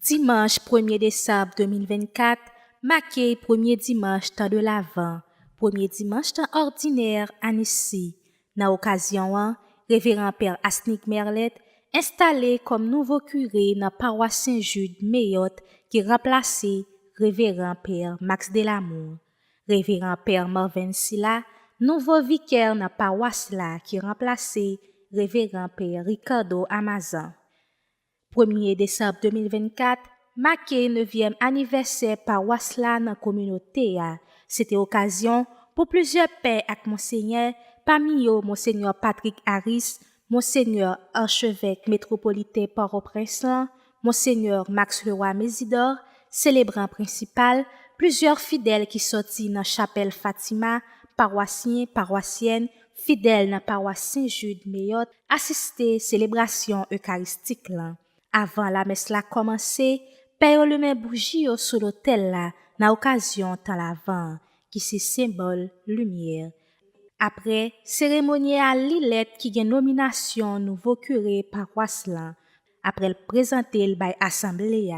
Dimanche 1er décembre 2024, marqué premier dimanche temps de l'Avent, premier dimanche temps ordinaire à Nissi. Dans l'occasion, révérend Père Asnick Merlet installé comme nouveau curé dans paroisse Saint-Jude Mayotte qui remplacé révérend Père Max Delamour. Révérend Père Marvin Silla, nouveau vicaire dans paroisse là qui remplacé révérend Père Ricardo Amazon. 1er décembre 2024, marqué 9e anniversaire paroisse là dans la communauté. C'était occasion pour plusieurs pères avec Monseigneur, parmi eux Monseigneur Patrick Harris, Monseigneur archevêque métropolitain Port-au-Prince, Monseigneur Max Leroy Mésidor, célébrant principal, plusieurs fidèles qui sortis dans chapelle Fatima, paroissiens, paroissiennes, fidèles dans paroisse Saint-Jude Mayotte, assister célébration eucharistique là. Avant la messe la commencé, père le met bougie sur l'autel là, dans occasion tant l'avant, qui c'est symbole lumière. Après, cérémonie à Lilette qui gagne nomination nouveau curé paroisse là. Après le présenter le bail assemblée,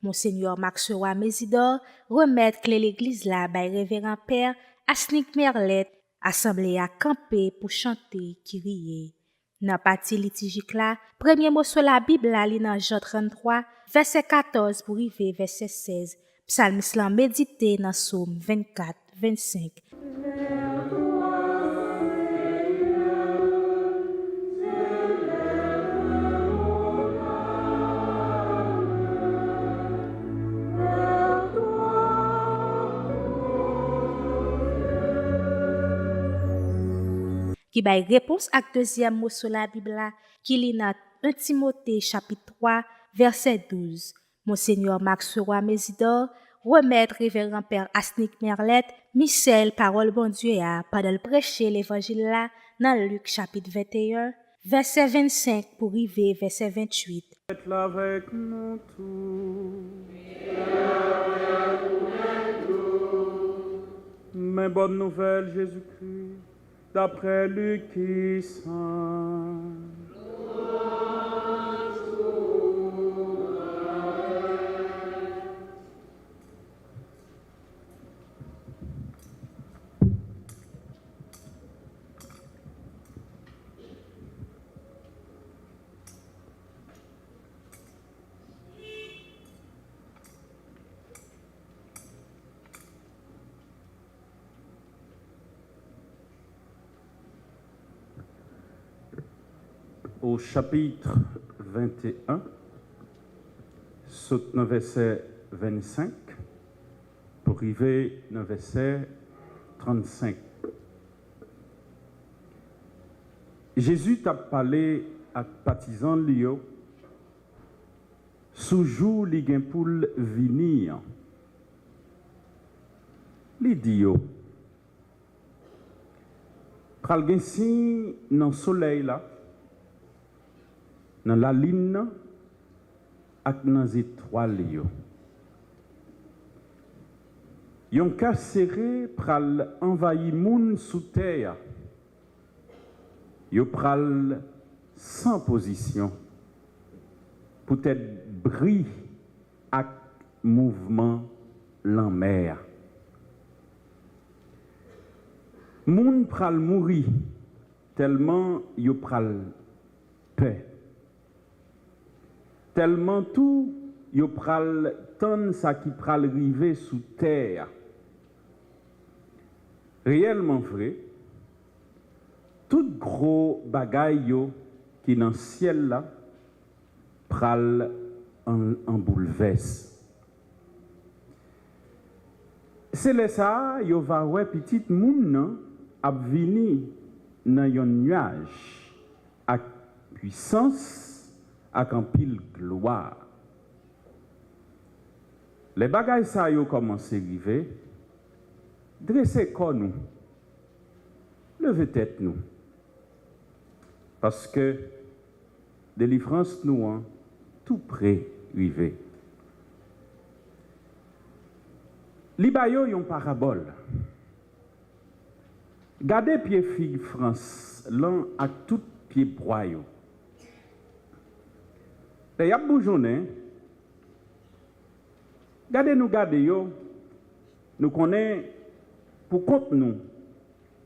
Monseigneur Max Roy Mésidor remettre clé l'église là by révérend père Asnick Merlet, assemblée à camper pour chanter, crier. Dans partie liturgique là, premier mot sur la Bible là, dans Jean 33, verset 14 pour arriver verset 16. Psalmiste là médité dans Psaume 24, 25. Qui bail réponse à deuxième mot sur la Bible qui lit dans 1 Timothée chapitre 3 verset 12. Monseigneur Max Roy Mésidor remettre révérend père Asnick Merlet Michel parole bon Dieu pendant le prêcher l'évangile là dans Luc chapitre 21 verset 25 pour arriver verset 28. Faites avec nous tous. Mais bonne nouvelle, Jésus-Christ, d'après Luc qui saint. Au chapitre 21, saute dans verset 25 pour arriver dans verset 35. Jésus t'a parlé à partisan Lio, sous jour li gen pour venir. Li dit yo, pral gen signe dans soleil là, dans la lune ak dans les étoiles yo. Yon ka serré pral envahi moun sous terre. Yo pral sans position. Peut-être bris ak mouvement lan mer. Moun pral mouri tellement yo pral paix. Tellement tout, yo pral ton ça qui pral rive sous terre. Réellement vrai, tout gros bagay yo qui dans ciel là pral en bouleverse. C'est là ça, yo va ouais petit moun nan ap vini nan yon nuage ak puissance ak en pile gloire. Les bagailles ça yo commencé river, dresser corps nous, lever tête nous. Parce que délivrance nous hein, tout près river. Li ba yo yon parabole. Gardez pied fille France, l'un à tout pied broyo. Et y a boujonné, Gardez yo, nous connaissons pour compte nous,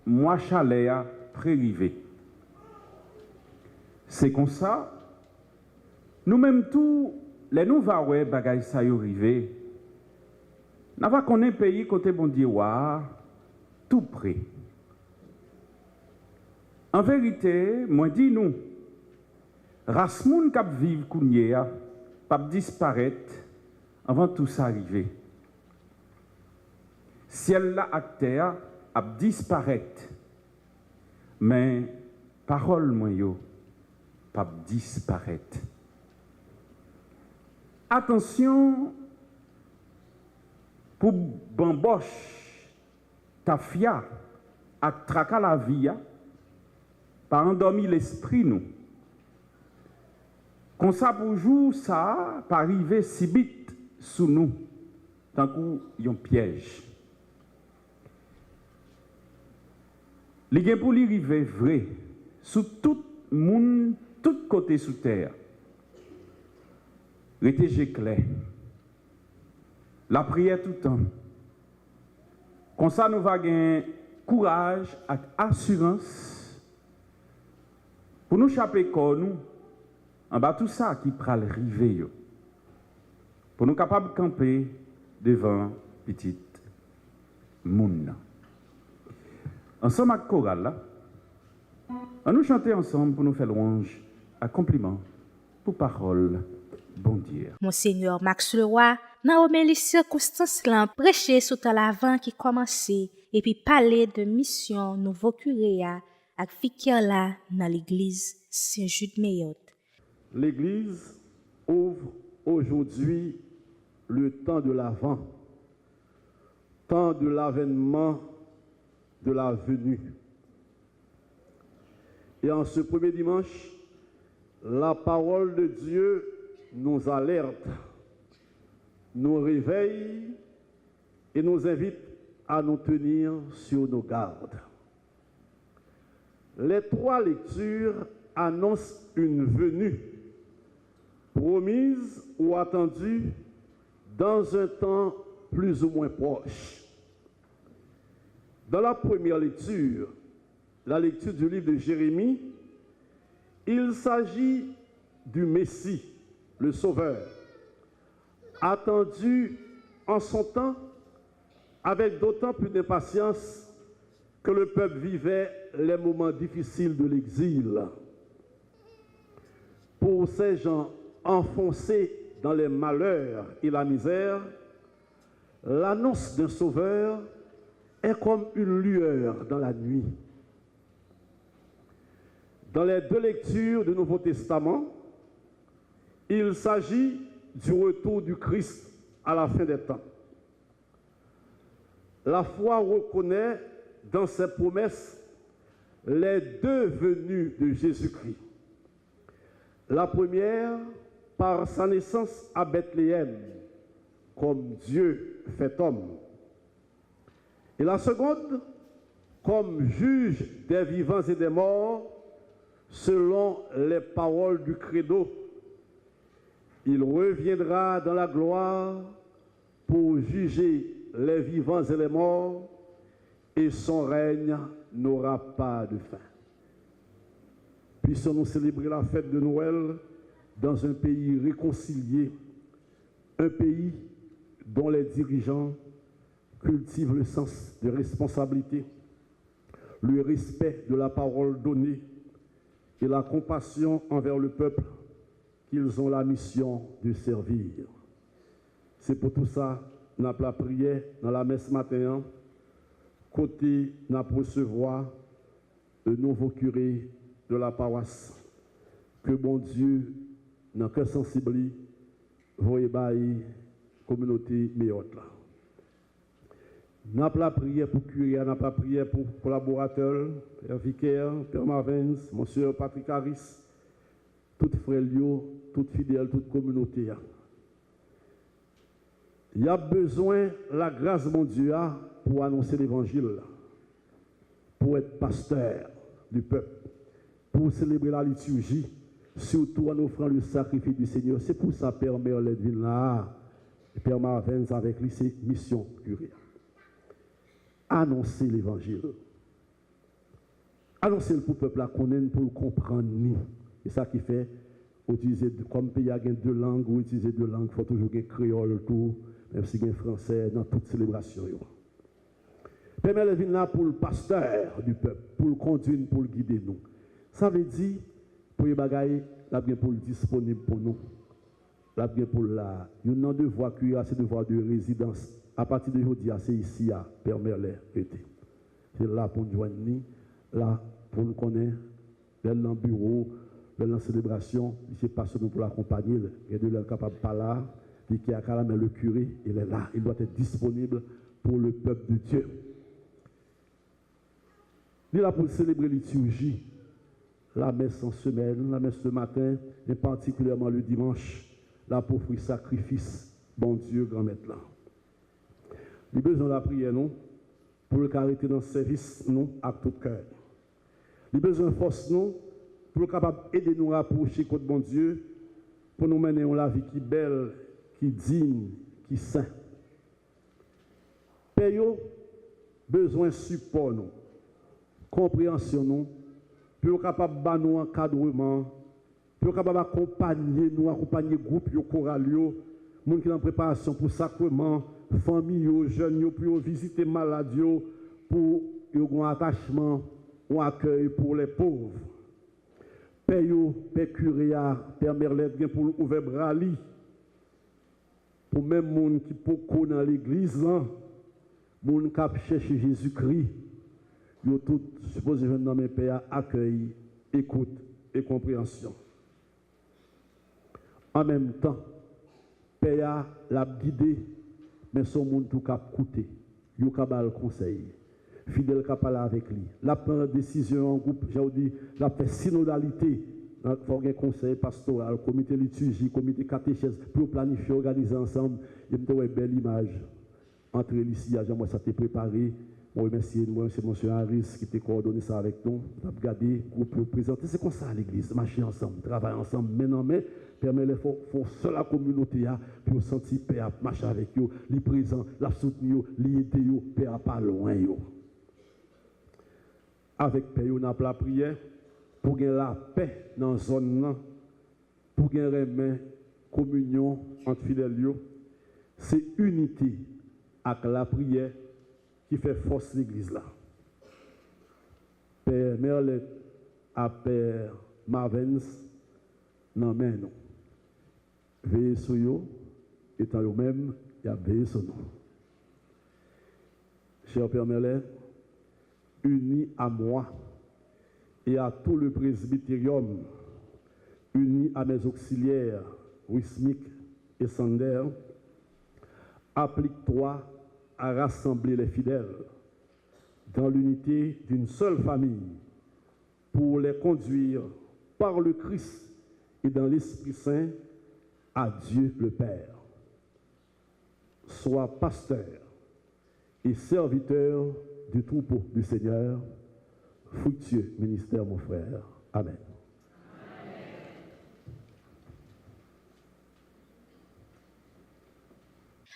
moi chalet a pré-rivé. C'est comme ça, nous-mêmes tous, les nous va ouais bagay sa yo rivé. N'a pas connaît pays côté bon Dieu tout près. En vérité, moi dis nous, race moun k'ap vive kounye a, pas disparaître avant tout ça arriver. Ciel la ak terre a disparaître. Mais parole moi yo pas disparaître. Attention pour bamboche tafia ak traka la vie pas endormi l'esprit nous. Comme ça pour jour ça pas arriver si vite sous nous tant qu'on piège. Les gens pour arriver vrai sous tout monde tout côté sous terre. Restez clair. La prière tout le temps. Comme ça nous va gagner courage et assurance pour nous chaper corps nous en bas tout ça qui pral river pour nous capables de camper devant petite moun. Ensemble avec chorale là, on nous chanter ensemble pour nous faire louange à compliment pour parole bon Dieu. Monseigneur Max Leroy n'a omis les circonstances là prêcher sous l'avant qui commençait et puis parler de mission nouveau curé avec fikir là dans l'église Saint-Jude Mayotte. L'église ouvre aujourd'hui le temps de l'Avent, temps de l'avènement de la venue. Et en ce premier dimanche, la parole de Dieu nous alerte, nous réveille et nous invite à nous tenir sur nos gardes. Les trois lectures annoncent une venue promise ou attendue dans un temps plus ou moins proche. Dans la première lecture, la lecture du livre de Jérémie, il s'agit du Messie, le Sauveur, attendu en son temps avec d'autant plus d'impatience que le peuple vivait les moments difficiles de l'exil. Pour ces gens enfoncés dans les malheurs et la misère, l'annonce d'un Sauveur est comme une lueur dans la nuit. Dans les deux lectures du Nouveau Testament, il s'agit du retour du Christ à la fin des temps. La foi reconnaît dans ses promesses les deux venues de Jésus-Christ. La première, par sa naissance à Bethléem, comme Dieu fait homme. Et la seconde, comme juge des vivants et des morts, selon les paroles du credo. Il reviendra dans la gloire pour juger les vivants et les morts, et son règne n'aura pas de fin. Puissions-nous célébrer la fête de Noël dans un pays réconcilié, un pays dont les dirigeants cultivent le sens de responsabilité, le respect de la parole donnée et la compassion envers le peuple qu'ils ont la mission de servir. C'est pour tout ça que nous avons la prière dans la messe matin, côté nous avons recevoir le nouveau curé de la paroisse. Que bon Dieu, dans le cœur sensible, voyez la communauté Mayotte. Nous avons la prière pour curé, nous avons la prière pour collaborateurs, Père Vicaire, Père Marvins, Monsieur Patrick Harris, toutes frères, toutes fidèles, toute communauté. Il y a besoin de la grâce de mon Dieu pour annoncer l'évangile, pour être pasteur du peuple, pour célébrer la liturgie, surtout en offrant le sacrifice du Seigneur. C'est pour ça, Père, Mère, les divines là, Et Père Marvens avec lui, c'est mission curée. Annoncer l'évangile. Annoncer pour le peuple à connaître, pour le comprendre. Et ça qui fait, utiliser, comme pays a deux langues, ou utiliser deux langues, il faut toujours un créole, tout, même si il y a français dans toute célébration. Père Merlet vient là pour le pasteur du peuple, pour le conduire, pour le guider nous. Ça veut dire, pour les bagailles, la bien pour le disponible pour nous. La bien pour la. Il y a un devoir qui a ce devoir de résidence. À partir de aujourd'hui, c'est ici à Père Merlet était. C'est là pour nous joindre, là pour nous connaître, dans le bureau, dans la célébration, il pas seulement pour l'accompagner, il est de l'être capable de parler, puis qui a carrément le curé, il est là, il doit être disponible pour le peuple de Dieu. Il est là pour célébrer la liturgie, la messe en semaine, la messe le matin, et particulièrement le dimanche, là pour offrir sacrifice, bon Dieu, grand maître là. Il a besoin de la prière, non, pour le caractère dans le service, non, à tout cœur. Il a besoin de force, non, pour être capable d'aider nous à approcher contre bon Dieu, pour nous mener une vie qui est belle, qui est digne, qui est sainte. Père, besoin de support, nous, compréhension, nous, pour être capable de nous encadrement, pour être capable d'accompagner nous, accompagner le groupe, le choral, les gens qui sont en préparation pour le sacrement, famille, jeunes, pour visiter les malades, pour un attachement, un accueil pour les pauvres. Père curé, Père Merlet, pour ouvrir bras pour même les gens qui sont dans l'église, les gens qui cherchent Jésus-Christ, ils sont tous supposés venir dans Père accueil, écoute et compréhension. En même temps, Père l'a guidé, mais son monde tout cap coûté, il a le conseil. Fidèle qui parle avec lui. La prendre décision en groupe, j'ai dit, la fait synodalité. Il faut un conseil pastoral, comité liturgie, comité catéchèse, pour planifier, organiser ensemble. Il y a une belle image entre les ici, moi ça t'est préparé. Moi, merci, c'est M. Harris qui t'a coordonné ça avec nous. On a regardé, le groupe présenté. C'est comme ça à l'église, marcher ensemble, travailler ensemble, maintenant, mais permet les faut seule la communauté pour sentir paix, marcher avec eux, les présents, la soutenir, les aider, paix pas loin. Avec paix, on a la prière pour gagner la paix dans la zone, pour gagner la communion entre fidèles. C'est unité avec la prière qui fait force l'église là. Père Merlet à Père Marvens, non mais non. Veillez sur eux, étant eux-mêmes, il y a veillé sur nous. Cher Père Merlet, unis à moi et à tout le presbytérium, unis à mes auxiliaires, Wismik et Sander, applique-toi à rassembler les fidèles dans l'unité d'une seule famille pour les conduire par le Christ et dans l'Esprit Saint à Dieu le Père. Sois pasteur et serviteur du troupeau du Seigneur, fructueux ministère, mon frère. Amen.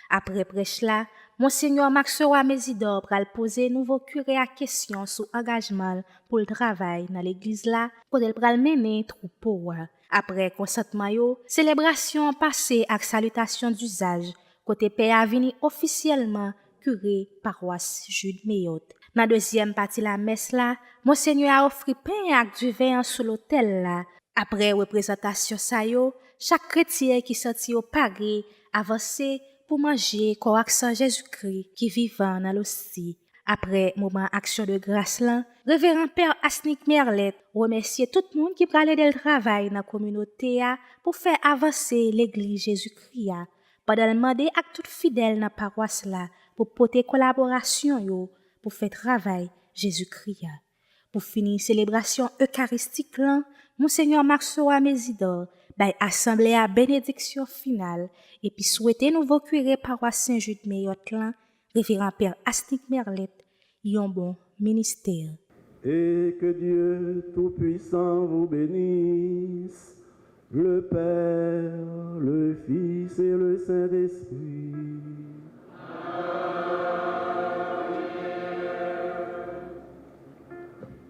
Après prêche là, Monseigneur Maxoua Mésidor pral poser nouveau curé à question sur engagement pour le travail dans l'église là, pour elle pral mener troupeau. Après consentement yo, célébration passée avec salutation d'usage, côté père a venu officiellement curé paroisse Jude Meyot. Dans deuxième partie la messe là, Monseigneur a offert pain avec du vin sous l'autel là. Après représentation ça yo, chaque chrétien qui sorti au pagé avancé pour manger correction Jésus-Christ qui vivant dans l'hostie. Après moment action de grâce là, révérend Père Asnick Merlet remercier tout le monde qui pralait de travail dans la communauté pour faire avancer l'église Jésus-Christ. Pendant demander à tout fidèle dans la paroisse là pour porter collaboration yo pour faire travail Jésus-Christ. Pour finir célébration eucharistique là, Monseigneur Maxoua Mésidor by assemblée à bénédiction finale et puis souhaiter nouveau curé paroisse Saint-Jude Meyot là, révérend Père Asnick Merlet, un bon ministère. Et que Dieu Tout-Puissant vous bénisse, le Père, le Fils Fils et le Saint-Esprit.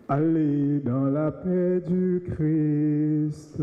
Allez dans la paix du Christ.